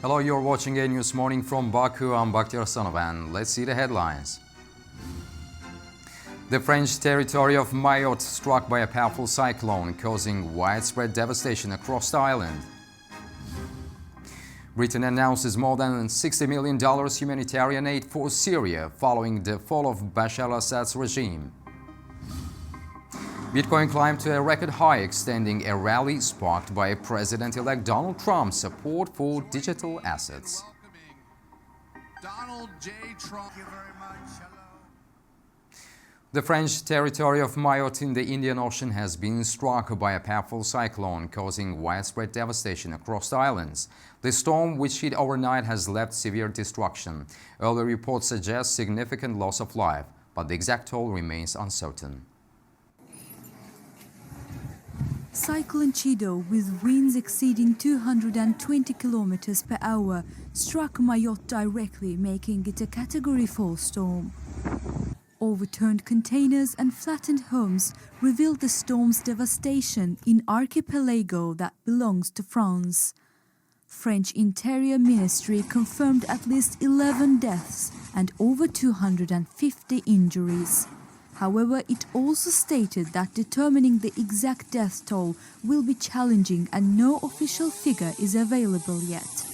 Hello, you're watching A News Morning from Baku. I'm Bakhtiar Sanovan. Let's see the headlines. The French territory of Mayotte struck by a powerful cyclone, causing widespread devastation across the island. Britain announces more than $60 million humanitarian aid for Syria following the fall of Bashar al-Assad's regime. Bitcoin climbed to a record high, extending a rally sparked by President-elect Donald Trump's support for digital assets. Donald J. Trump. Thank you very much. Hello. The French territory of Mayotte in the Indian Ocean has been struck by a powerful cyclone, causing widespread devastation across the islands. The storm, which hit overnight, has left severe destruction. Early reports suggest significant loss of life, but the exact toll remains uncertain. Cyclone Chido, with winds exceeding 220 kilometers per hour, struck Mayotte directly, making it a Category 4 storm. Overturned containers and flattened homes revealed the storm's devastation in archipelago that belongs to France. French Interior Ministry confirmed at least 11 deaths and over 250 injuries. However, it also stated that determining the exact death toll will be challenging and no official figure is available yet.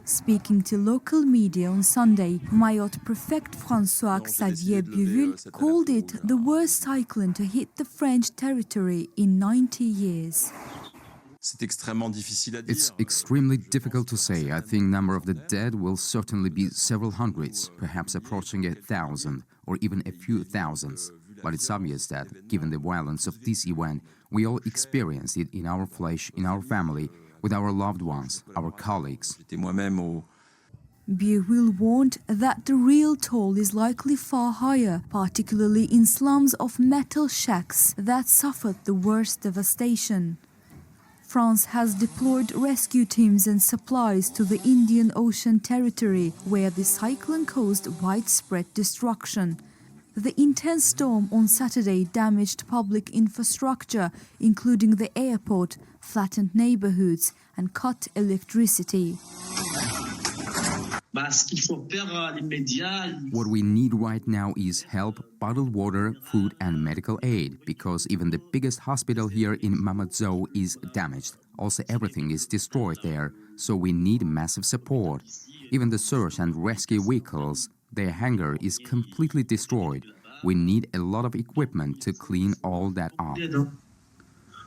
Speaking to local media on Sunday, Mayotte Prefect François-Xavier Buville called it the worst cyclone to hit the French territory in 90 years. It's extremely difficult to say. I think number of the dead will certainly be several hundreds, perhaps approaching 1,000 or even a few thousands. But it's obvious that, given the violence of this event, we all experienced it in our flesh, in our family, with our loved ones, our colleagues. Buville warned that the real toll is likely far higher, particularly in slums of metal shacks that suffered the worst devastation. France has deployed rescue teams and supplies to the Indian Ocean territory, where the cyclone caused widespread destruction. The intense storm on Saturday damaged public infrastructure, including the airport, flattened neighborhoods, and cut electricity. What we need right now is help, bottled water, food and medical aid, because even the biggest hospital here in Mamadzou is damaged. Also, everything is destroyed there, so we need massive support. Even the search and rescue vehicles, their hangar is completely destroyed. We need a lot of equipment to clean all that up.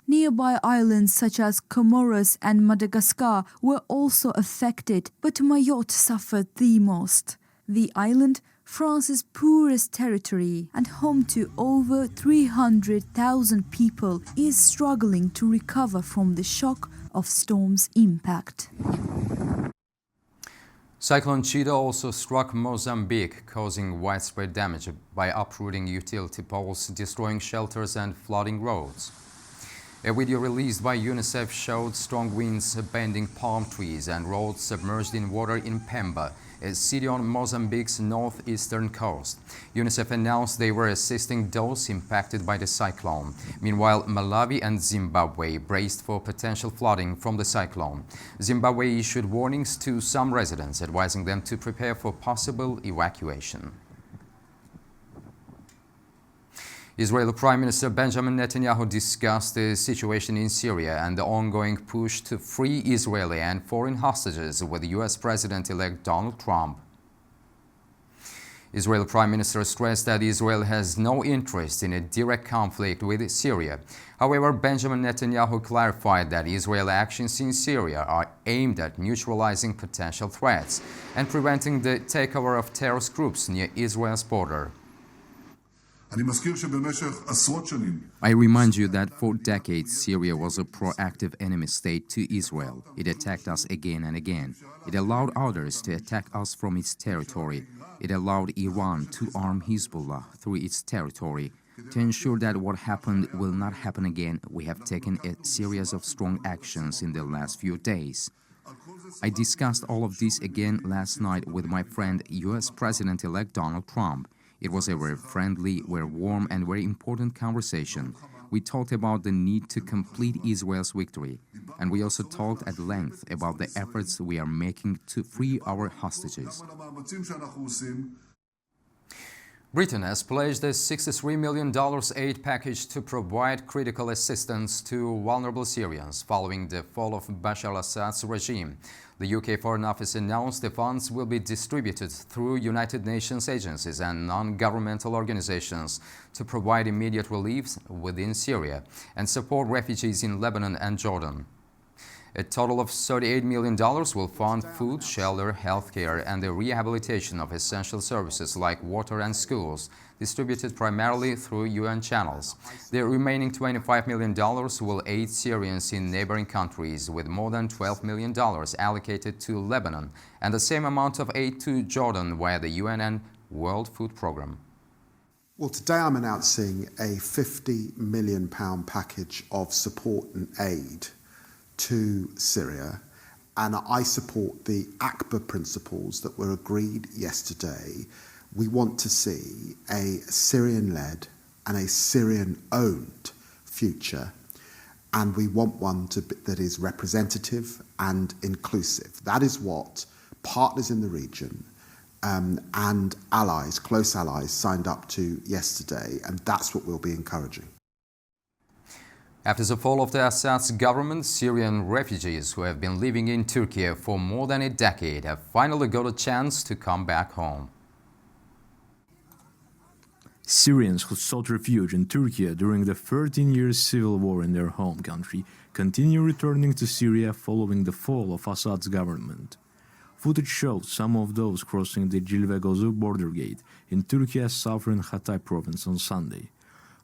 Nearby islands such as Comoros and Madagascar were also affected, but Mayotte suffered the most. The island, France's poorest territory and home to over 300,000 people, is struggling to recover from the shock of storm's impact. Cyclone Chido also struck Mozambique, causing widespread damage by uprooting utility poles, destroying shelters and flooding roads. A video released by UNICEF showed strong winds bending palm trees and roads submerged in water in Pemba, a city on Mozambique's northeastern coast. UNICEF announced they were assisting those impacted by the cyclone. Meanwhile, Malawi and Zimbabwe braced for potential flooding from the cyclone. Zimbabwe issued warnings to some residents, advising them to prepare for possible evacuation. Israeli Prime Minister Benjamin Netanyahu discussed the situation in Syria and the ongoing push to free Israeli and foreign hostages with U.S. President-elect Donald Trump. Israeli Prime Minister stressed that Israel has no interest in a direct conflict with Syria. However, Benjamin Netanyahu clarified that Israeli actions in Syria are aimed at neutralizing potential threats and preventing the takeover of terrorist groups near Israel's border. I remind you that for decades, Syria was a proactive enemy state to Israel. It attacked us again and again. It allowed others to attack us from its territory. It allowed Iran to arm Hezbollah through its territory. To ensure that what happened will not happen again, we have taken a series of strong actions in the last few days. I discussed all of this again last night with my friend, U.S. President-elect Donald Trump. It was a very friendly, very warm and very important conversation. We talked about the need to complete Israel's victory, and we also talked at length about the efforts we are making to free our hostages. Britain has pledged a $63 million aid package to provide critical assistance to vulnerable Syrians following the fall of Bashar al-Assad's regime. The UK Foreign Office announced the funds will be distributed through United Nations agencies and non-governmental organizations to provide immediate relief within Syria and support refugees in Lebanon and Jordan. A total of $38 million will fund food, shelter, healthcare, and the rehabilitation of essential services like water and schools, distributed primarily through UN channels. The remaining $25 million will aid Syrians in neighboring countries, with more than $12 million allocated to Lebanon and the same amount of aid to Jordan via the UN and World Food Programme. Well, today I'm announcing a £50 million package of support and aid to Syria, and I support the ACBA principles that were agreed yesterday. We want to see a Syrian-led and a Syrian-owned future, and we want one that is representative and inclusive. That is what partners in the region and allies, close allies, signed up to yesterday, and that's what we'll be encouraging. After the fall of the Assad's government, Syrian refugees who have been living in Turkey for more than a decade have finally got a chance to come back home. Syrians who sought refuge in Turkey during the 13-year civil war in their home country continue returning to Syria following the fall of Assad's government. Footage shows some of those crossing the Cilvegozu border gate in Turkey's southern Hatay province on Sunday.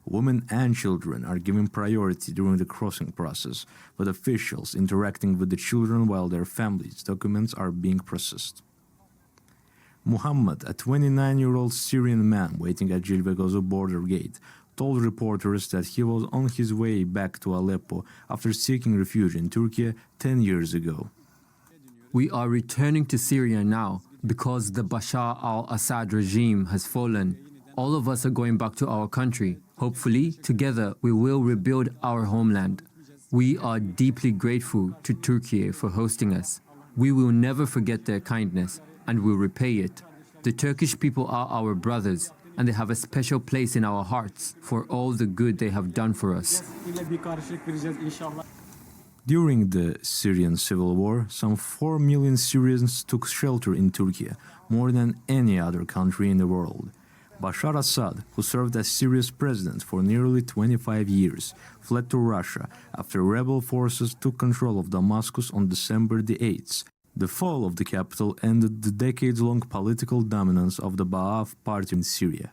Women and children are given priority during the crossing process, with officials interacting with the children while their families' documents are being processed. Muhammad, a 29-year-old Syrian man waiting at Cilvegozu border gate, told reporters that he was on his way back to Aleppo after seeking refuge in Turkey 10 years ago. We are returning to Syria now because the Bashar al-Assad regime has fallen. All of us are going back to our country. Hopefully, together, we will rebuild our homeland. We are deeply grateful to Turkey for hosting us. We will never forget their kindness and will repay it. The Turkish people are our brothers, and they have a special place in our hearts for all the good they have done for us. During the Syrian civil war, some 4 million Syrians took shelter in Turkey, more than any other country in the world. Bashar al-Assad, who served as Syria's president for nearly 25 years, fled to Russia after rebel forces took control of Damascus on December the 8th. The fall of the capital ended the decades-long political dominance of the Ba'ath party in Syria.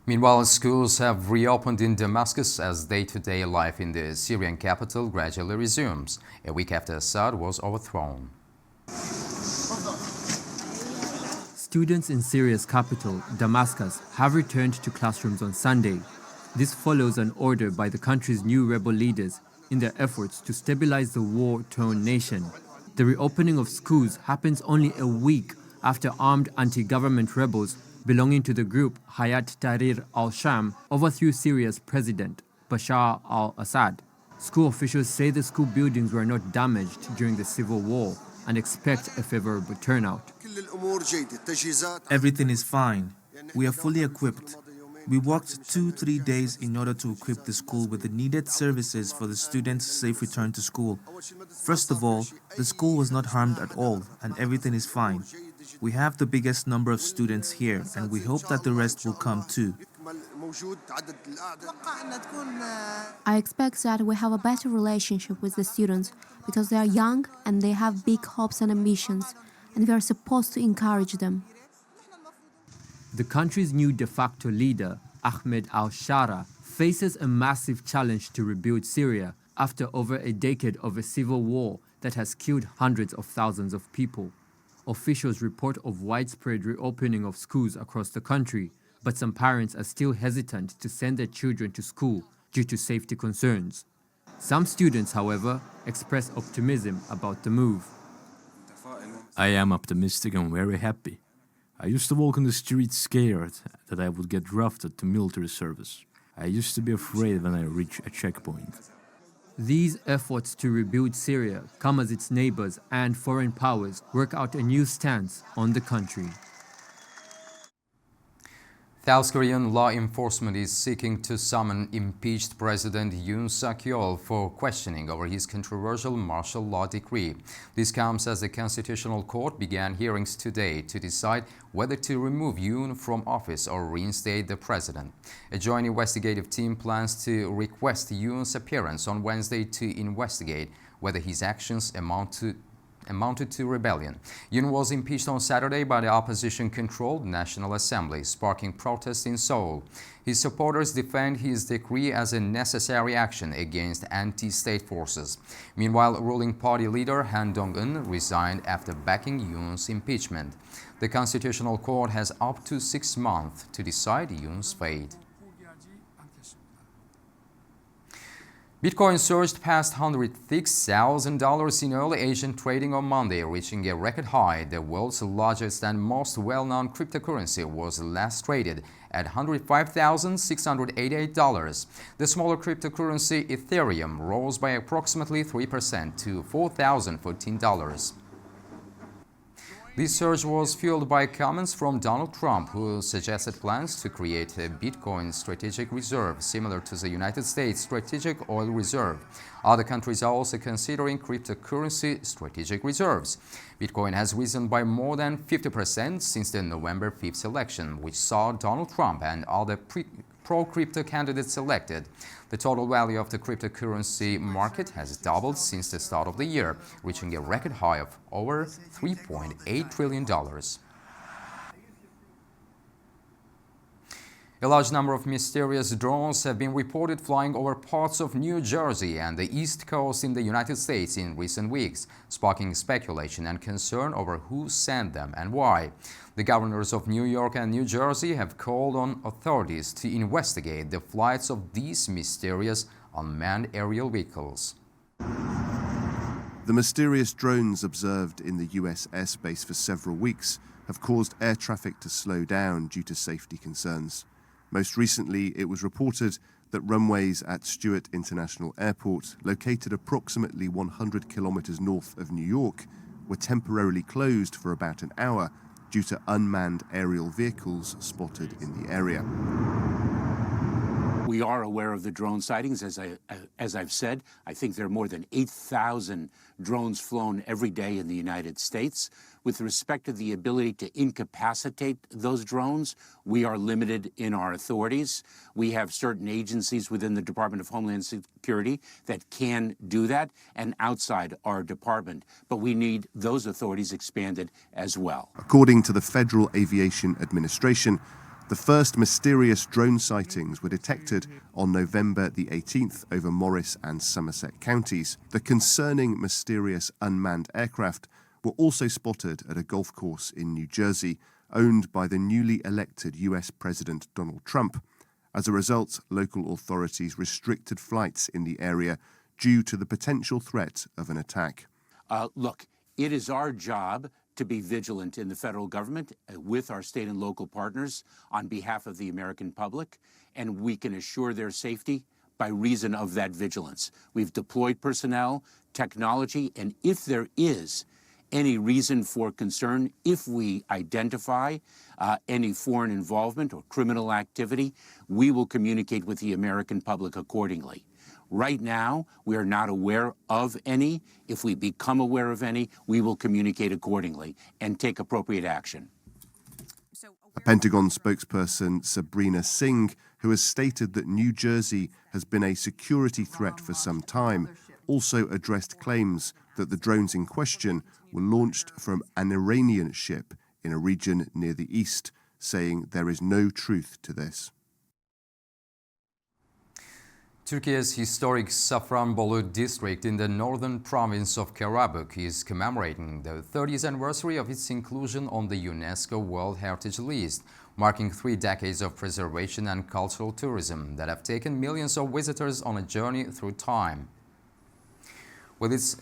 Meanwhile, schools have reopened in Damascus as day-to-day life in the Syrian capital gradually resumes, a week after Assad was overthrown. Students in Syria's capital, Damascus, have returned to classrooms on Sunday. This follows an order by the country's new rebel leaders in their efforts to stabilize the war-torn nation. The reopening of schools happens only a week after armed anti-government rebels belonging to the group Hayat Tahrir al-Sham overthrew Syria's president, Bashar al-Assad. School officials say the school buildings were not damaged during the civil war and expect a favorable turnout. Everything is fine. We are fully equipped. We worked 2-3 days in order to equip the school with the needed services for the students' safe return to school. First of all, the school was not harmed at all, and everything is fine. We have the biggest number of students here, and we hope that the rest will come too. I expect that we have a better relationship with the students because they are young and they have big hopes and ambitions, and we are supposed to encourage them. The country's new de facto leader, Ahmed al-Shara, faces a massive challenge to rebuild Syria after over a decade of a civil war that has killed hundreds of thousands of people. Officials report of widespread reopening of schools across the country, but some parents are still hesitant to send their children to school due to safety concerns. Some students, however, express optimism about the move. I am optimistic and very happy. I used to walk in the streets scared that I would get drafted to military service. I used to be afraid when I reach a checkpoint. These efforts to rebuild Syria come as its neighbors and foreign powers work out a new stance on the country. South Korean law enforcement is seeking to summon impeached President Yoon Suk-yeol for questioning over his controversial martial law decree. This comes as the Constitutional Court began hearings today to decide whether to remove Yoon from office or reinstate the president. A joint investigative team plans to request Yoon's appearance on Wednesday to investigate whether his actions amounted to rebellion. Yoon was impeached on Saturday by the opposition-controlled National Assembly, sparking protests in Seoul. His supporters defend his decree as a necessary action against anti-state forces. Meanwhile, ruling party leader Han Dong-un resigned after backing Yoon's impeachment. The Constitutional Court has up to 6 months to decide Yoon's fate. Bitcoin surged past $106,000 in early Asian trading on Monday, reaching a record high. The world's largest and most well-known cryptocurrency was last traded at $105,688. The smaller cryptocurrency Ethereum rose by approximately 3% to $4,014. This surge was fueled by comments from Donald Trump, who suggested plans to create a Bitcoin strategic reserve similar to the United States Strategic Oil Reserve. Other countries are also considering cryptocurrency strategic reserves. Bitcoin has risen by more than 50% since the November 5th election, which saw Donald Trump and other pro-crypto candidates elected. The total value of the cryptocurrency market has doubled since the start of the year, reaching a record high of over $3.8 trillion. A large number of mysterious drones have been reported flying over parts of New Jersey and the East Coast in the United States in recent weeks, sparking speculation and concern over who sent them and why. The governors of New York and New Jersey have called on authorities to investigate the flights of these mysterious unmanned aerial vehicles. The mysterious drones observed in the US airspace for several weeks have caused air traffic to slow down due to safety concerns. Most recently, it was reported that runways at Stewart International Airport, located approximately 100 kilometers north of New York, were temporarily closed for about an hour due to unmanned aerial vehicles spotted in the area. We are aware of the drone sightings, as I've said. I think there are more than 8,000 drones flown every day in the United States. With respect to the ability to incapacitate those drones, we are limited in our authorities. We have certain agencies within the Department of Homeland Security that can do that and outside our department, but we need those authorities expanded as well. According to the Federal Aviation Administration, the first mysterious drone sightings were detected on November the 18th over Morris and Somerset counties. The concerning mysterious unmanned aircraft were also spotted at a golf course in New Jersey, owned by the newly elected US President Donald Trump. As a result, local authorities restricted flights in the area due to the potential threat of an attack. Look, it is our job to be vigilant in the federal government with our state and local partners on behalf of the American public, and we can assure their safety by reason of that vigilance. We've deployed personnel, technology, and if there is any reason for concern, if we identify any foreign involvement or criminal activity, we will communicate with the American public accordingly. Right now, we are not aware of any. If we become aware of any, we will communicate accordingly and take appropriate action. A Pentagon spokesperson, Sabrina Singh, who has stated that New Jersey has been a security threat for some time, also addressed claims that the drones in question were launched from an Iranian ship in a region near the east, saying there is no truth to this. Turkey's historic Safranbolu district in the northern province of Karabakh is commemorating the 30th anniversary of its inclusion on the UNESCO World Heritage List, marking 3 decades of preservation and cultural tourism that have taken millions of visitors on a journey through time. With its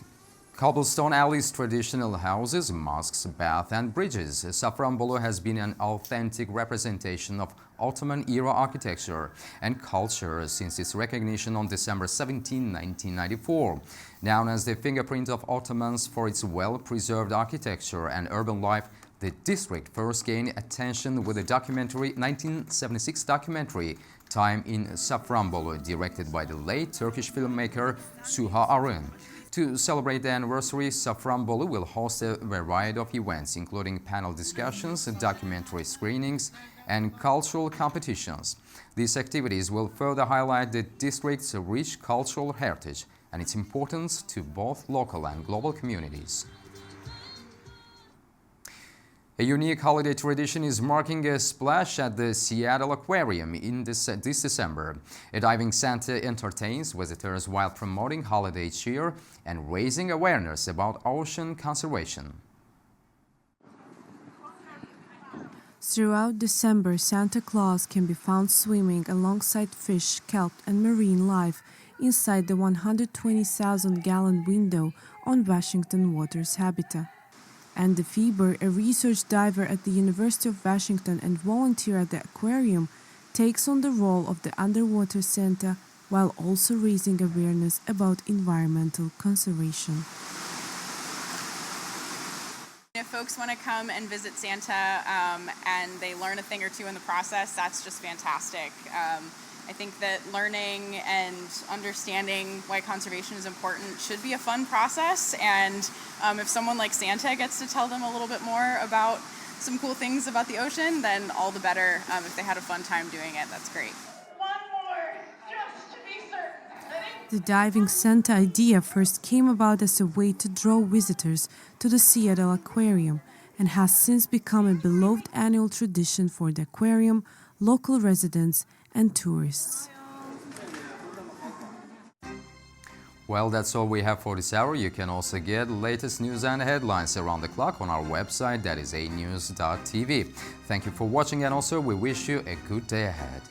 cobblestone alleys, traditional houses, mosques, baths and bridges, Safranbolu has been an authentic representation of Ottoman-era architecture and culture since its recognition on December 17, 1994. Known as the fingerprint of Ottomans for its well-preserved architecture and urban life, the district first gained attention with the 1976 documentary Time in Safranbolu, directed by the late Turkish filmmaker Suha Arun. To celebrate the anniversary, Safranbolu will host a variety of events, including panel discussions, documentary screenings, and cultural competitions. These activities will further highlight the district's rich cultural heritage and its importance to both local and global communities. A unique holiday tradition is marking a splash at the Seattle Aquarium this December. A diving Santa entertains visitors while promoting holiday cheer and raising awareness about ocean conservation. Throughout December, Santa Claus can be found swimming alongside fish, kelp, and marine life inside the 120,000-gallon window on Washington Water's habitat. Andy Fieber, a research diver at the University of Washington and volunteer at the aquarium, takes on the role of the underwater Santa while also raising awareness about environmental conservation. If folks want to come and visit Santa and they learn a thing or two in the process, that's just fantastic. I think that learning and understanding why conservation is important should be a fun process, and if someone like Santa gets to tell them a little bit more about some cool things about the ocean, then all the better. If they had a fun time doing it, that's great. One more, just to be certain. The diving Santa idea first came about as a way to draw visitors to the Seattle Aquarium and has since become a beloved annual tradition for the aquarium, local residents, and tourists. Well, that's all we have for this hour. You can also get latest news and headlines around the clock on our website, that is anews.tv. Thank you for watching, and also we wish you a good day ahead.